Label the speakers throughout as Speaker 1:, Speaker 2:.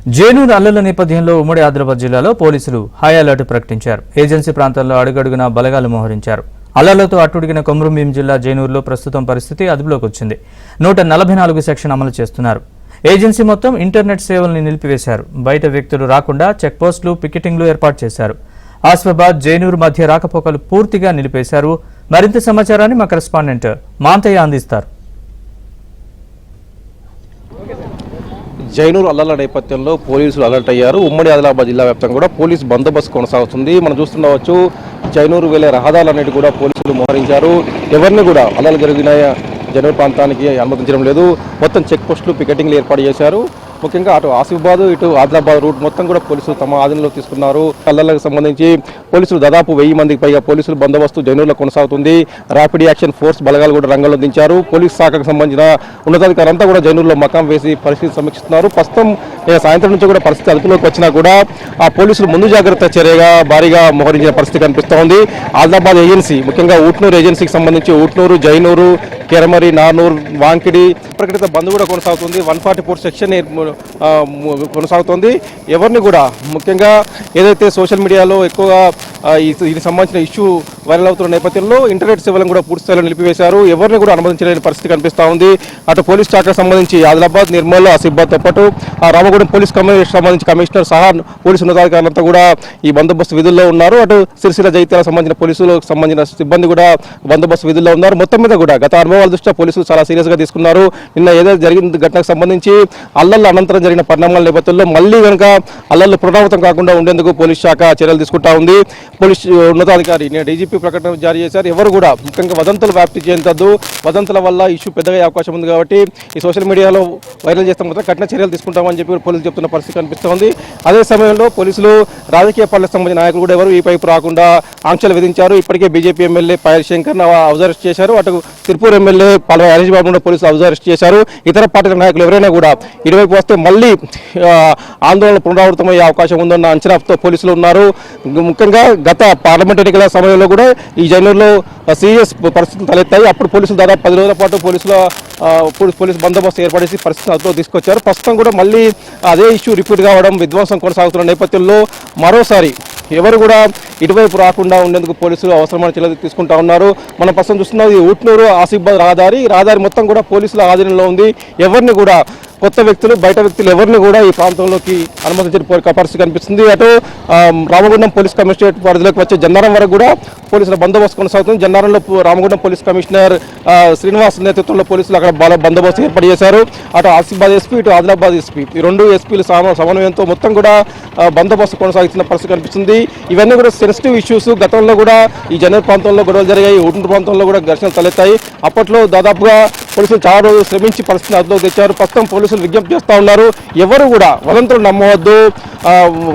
Speaker 1: జైనూర్ అల్లర్ల నేపథ్యంలో ఉమ్మడి ఆదిలాబాద్ జిల్లాలో పోలీసులు హై అలర్ట్ ప్రకటించారు. ఏజెన్సీ ప్రాంతాల్లో అడుగడుగునా బలగాలు మోహరించారు. అల్లర్లతో అట్టుడిగిన కొమరంభీం జిల్లా జైనూర్లో ప్రస్తుతం పరిస్థితి అదుపులోకి వచ్చింది. 144 సెక్షన్ అమలు చేస్తున్నారు. ఏజెన్సీ మొత్తం ఇంటర్నెట్ సేవల్ని నిలిపివేశారు. బయట వ్యక్తులు రాకుండా చెక్పోస్టులు, పికెటింగ్లు ఏర్పాటు చేశారు. ఆసిఫాబాద్, జైనూర్ మధ్య రాకపోకలు పూర్తిగా నిలిపేశారు. మరింత సమాచారాన్ని మా కరెస్పాండెంట్ మాంతయ్య అందిస్తారు.
Speaker 2: జైనూర్ అల్లర్ల నేపథ్యంలో పోలీసులు అలర్ట్ అయ్యారు. ఉమ్మడి ఆదిలాబాద్ జిల్లా వ్యాప్తంగా కూడా పోలీసు బందోబస్తు కొనసాగుతుంది. మనం చూస్తుండవచ్చు, జైనూరు వెళ్లే రహదారులన్నిటి కూడా పోలీసులు మోహరించారు. ఎవరిని కూడా అల్లర్లు జరిగిన జైనూర్ ప్రాంతానికి అనుమతించడం లేదు. మొత్తం చెక్ పోస్టులు, పికెటింగ్లు ఏర్పాటు చేశారు. ముఖ్యంగా అటు ఆసిఫాబాద్, ఇటు ఆదిలాబాద్ రూట్ మొత్తం కూడా పోలీసులు తమ ఆధీనంలో తీసుకున్నారు. అల్లర్లకు సంబంధించి పోలీసులు దాదాపు 1000 మందికి పైగా పోలీసులు బందోబస్తు జైనూర్లో కొనసాగుతుంది. ర్యాపిడ్ యాక్షన్ ఫోర్స్ బలగాలు కూడా రంగంలో దించారు. పోలీసు శాఖకు సంబంధించిన ఉన్నతాధికారులంతా కూడా జైనూర్లో మకాం వేసి పరిస్థితి సమీక్షిస్తున్నారు. ప్రస్తుతం సాయంత్రం నుంచి కూడా పరిస్థితి అదుపులోకి వచ్చినా కూడా ఆ పోలీసులు ముందు జాగ్రత్త చర్యగా భారీగా మోహరించిన పరిస్థితి కనిపిస్తోంది. ఆదిలాబాద్ ఏజెన్సీ, ముఖ్యంగా ఊట్నూరు ఏజెన్సీకి సంబంధించి ఊట్నూరు, జైనూరు, కేరమరి, నార్నూర్, వాంకిడి ప్రకటిత బంద్ కూడా కొనసాగుతుంది. 144 సెక్షన్ కొనసాగుతోంది. ఎవరిని కూడా ముఖ్యంగా ఏదైతే సోషల్ మీడియాలో ఎక్కువగా ఇది సంబంధించిన ఇష్యూ వైరల్ అవుతున్న నేపథ్యంలో ఇంటర్నెట్ సేవలను కూడా పూర్తి స్థాయిలో నిలిపివేశారు. ఎవరిని కూడా అనుమతించలేని పరిస్థితి కనిపిస్తూ ఉంది. అటు పోలీస్ శాఖకు సంబంధించి ఆదిలాబాద్, నిర్మల్, ఆసిఫాబాద్తో పాటు రామగూడెం పోలీస్ కమిషనర్ సంబంధించి కమిషనర్ సహా పోలీసు ఉన్నతాధికారులంతా కూడా ఈ బందోబస్తు విధుల్లో ఉన్నారు. అటు సిరిసిల్ల, జైత్యాలకు సంబంధించిన పోలీసులకు సంబంధించిన సిబ్బంది కూడా బందోబస్తు విధుల్లో ఉన్నారు. మొత్తం మీద కూడా గత అనుభవాల దృష్ట్యా పోలీసులు చాలా సీరియస్గా తీసుకున్నారు. నిన్న ఏదైతే జరిగిన ఘటనకు సంబంధించి అల్లర్ల అనంతరం జరిగిన పరిణామాల నేపథ్యంలో మళ్లీ కనుక అల్లర్లు పునరావృతం కాకుండా ఉండేందుకు పోలీస్ శాఖ చర్యలు తీసుకుంటా ఉంది. పోలీస్ ఉన్నతాధికారి డీజీపీ ప్రకటన జారీ చేశారు. ఎవరు కూడా ముఖ్యంగా వదంతులు వ్యాప్తి చేయొద్దు, వదంతుల వల్ల ఇష్యూ పెద్దగా అవకాశం ఉంది కాబట్టి ఈ సోషల్ మీడియాలో వైరల్ చేస్తాం కదా కఠిన చర్యలు తీసుకుంటామని చెప్పి పోలీసులు చెప్తున్న పరిస్థితి కనిపిస్తోంది. అదే సమయంలో పోలీసులు రాజకీయ పార్టీలకు సంబంధించిన నాయకులు కూడా ఎవరు ఈ పైపు రాకుండా ఆంక్షలు విధించారు. ఇప్పటికే BJP MLA Payal Shankar house arrest చేశారు. అటు తిరుపూర్ ఎమ్మెల్యే పాల్వ హరీష్ బాబు కూడా పోలీసులు హౌస్ అరెస్ట్ చేశారు. ఇతర పార్టీల నాయకులు ఎవరైనా కూడా ఇటువైపు వస్తే మళ్ళీ ఆందోళన పునరావృతమయ్యే అవకాశం ఉందన్న అంచనాతో పోలీసులు ఉన్నారు. ముఖ్యంగా గత పార్లమెంట్ ఎన్నికల సమయంలో కూడా ఈ జైనూర్లో సీరియస్ పరిస్థితులు తలెత్తాయి. అప్పుడు పోలీసులు దాదాపు 10 రోజుల పాటు పోలీసు బందోబస్తు ఏర్పడేసి పరిస్థితులు అదుపులో తీసుకొచ్చారు. ప్రస్తుతం కూడా మళ్ళీ అదే ఇష్యూ రిపీట్ కావడం, విధ్వంసం కొనసాగుతున్న నేపథ్యంలో మరోసారి ఎవరు కూడా ఇటువైపు రాకుండా ఉండేందుకు పోలీసులు అవసరమైన చర్యలు తీసుకుంటా ఉన్నారు. మనం ప్రస్తుతం చూస్తున్నాం, ఈ ఊట్నూరు ఆసిఫాబాద్ రహదారి మొత్తం కూడా పోలీసుల ఆధీనంలో ఉంది. ఎవరిని కూడా కొత్త వ్యక్తులు, బయట వ్యక్తులు ఎవరిని కూడా ఈ ప్రాంతంలోకి అనుమతించిన పరిస్థితి కనిపిస్తుంది. అటు రామగుండం పోలీస్ కమిషనరేట్ పరిధిలోకి వచ్చే జన్నారం వరకు కూడా పోలీసుల బందోబస్తు కొనసాగుతుంది. జన్నారంలో రామగుండం పోలీస్ కమిషనర్ శ్రీనివాస్ నేతృత్వంలో పోలీసులు అక్కడ బందోబస్తు ఏర్పాటు చేశారు. అటు ఆసిఫాబాద్ ఎస్పీ, ఇటు ఆదిలాబాద్ ఎస్పీ, ఈ 2 ఎస్పీలు సమన్వయంతో మొత్తం కూడా బందోబస్తు కొనసాగుతున్న పరిస్థితి కనిపిస్తుంది. ఇవన్నీ కూడా సెన్సిటివ్ ఇష్యూస్. గతంలో కూడా ఈ జనరల్ ప్రాంతంలో గొడవలు జరిగాయి, ఊటూరు ప్రాంతంలో కూడా ఘర్షణలు తలెత్తాయి. అప్పట్లో దాదాపుగా పోలీసులు చాలా రోజులు శ్రమించి పరిస్థితిని అదుపులోకి తెచ్చారు. ప్రస్తుతం పోలీసులు విజ్ఞప్తి చేస్తూ ఉన్నారు, ఎవరు కూడా వదంతులు నమ్మవద్దు,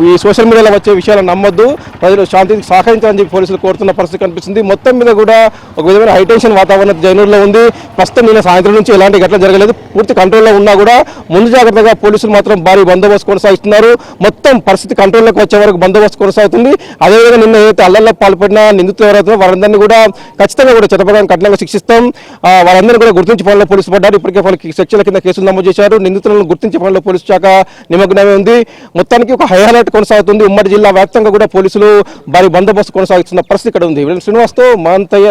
Speaker 2: ఈ సోషల్ మీడియాలో వచ్చే విషయాలను నమ్మొద్దు, ప్రజలు శాంతికి సహకరించాలని చెప్పి పోలీసులు కోరుతున్న పరిస్థితి కనిపిస్తుంది. మొత్తం మీద కూడా ఒక విధమైన హైటెన్షన్ వాతావరణం జైనూర్లో ఉంది. ప్రస్తుతం నిన్న సాయంత్రం నుంచి ఎలాంటి ఘటన జరగలేదు. పూర్తి కంట్రోల్లో ఉన్నా కూడా ముందు జాగ్రత్తగా పోలీసులు మాత్రం భారీ బందోబస్తు కొనసాగిస్తున్నారు. మొత్తం పరిస్థితి కంట్రోల్లోకి వచ్చే వరకు బందోబస్తు కొనసాగుతుంది. అదేవిధంగా నిన్న ఏదైతే అల్లర్లకు పాల్పడిన నిందితులు ఎవరైతే వారందరినీ కూడా ఖచ్చితంగా కూడా చట్టప్రకారం కఠినంగా శిక్షిస్తాం. వాళ్ళందరినీ కూడా గుర్తించి పనిలో పోలీసులు పడ్డారు. ఇప్పటికే వాళ్ళకి సెక్షన్ల కింద కేసులు నమోదు చేశారు. నిందితులను గుర్తించే పనిలో పోలీసు శాఖ నిమగ్నమే ఉంది. మొత్తానికి ఒక హై అలర్ట్ కొనసాగుతుంది. ఉమ్మడి జిల్లా వ్యాప్తంగా కూడా పోలీసులు భారీ బందోబస్తు కొనసాగుతున్న పరిస్థితి ఇక్కడ ఉంది. శ్రీనివాస్తో మాంతయ్య.